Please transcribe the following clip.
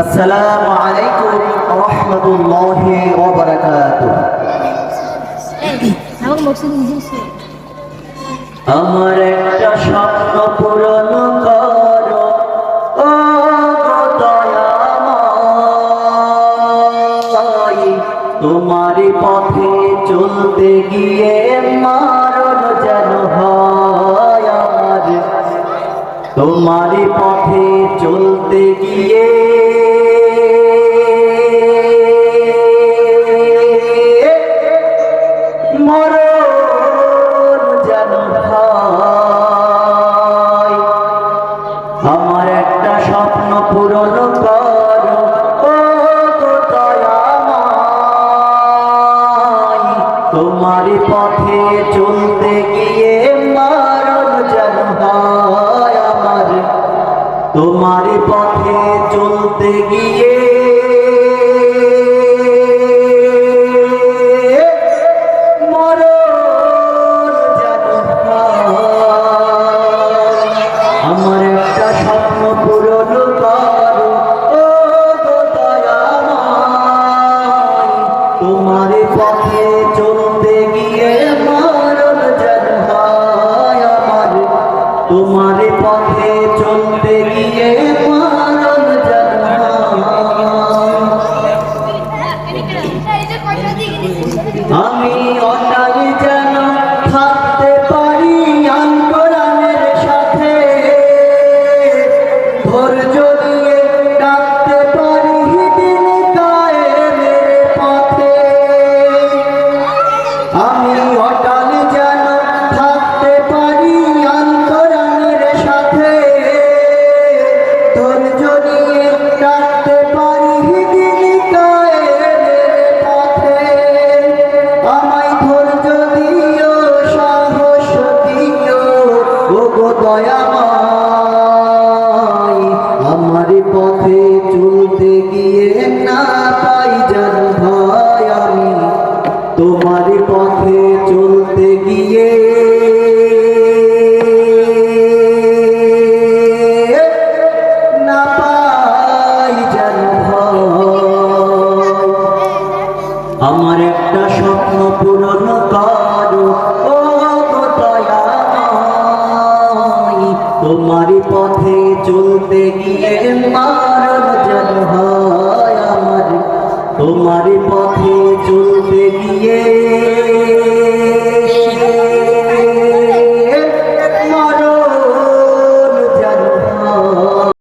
আসসালামু আলাইকুম ওয়া রাহমাতুল্লাহি ওয়া বারাকাতুহু। আমার একটা স্বপ্ন পূরণ করো ও দয়াময়, তোমারই পথে চলতে গিয়ে মরণ যেন হয় আমার, তোমারই পথে চলতে গিয়ে মরণ যেন হয়। আমার একটা স্বপ্ন পূরণ করো ও দয়াময়, তোমারই পথে চলতে গিয়ে মরণ যেন হয় আমার, তোমারই পথে চলতে গিয়ে আমার একটা স্বপ্ন পূরণ করো ও দয়াময়, তোমার পথে চলতে গিয়ে মরণ যেন হয় আমার, তোমার পথে চলতে গিয়ে মরণ যেন হয়। আমি অনার যেন থাকতে পারি আন্দোলনের সাথে, ধৈর্য দিয়ে ডাকতে পারি দিন কায়েমের পথে। আমি অটল যেন থাকতে পারি আন্দোলনের সাথে, ধৈর্য দিয়ে ডাকতে পারি দিন কায়েমের পথে। আমায় ধৈর্য দিও, সাহস দিও ও গো দয়াময়, আমার পথে চলতে গিয়ে না পাই যেন ভয় আমি, তোমার পথে চলতে গিয়ে না পাই যেন ভয়। আমার একটা স্বপ্ন পূরণ করো ও দয়াময়, তোমার পথে চলতে গিয়ে মা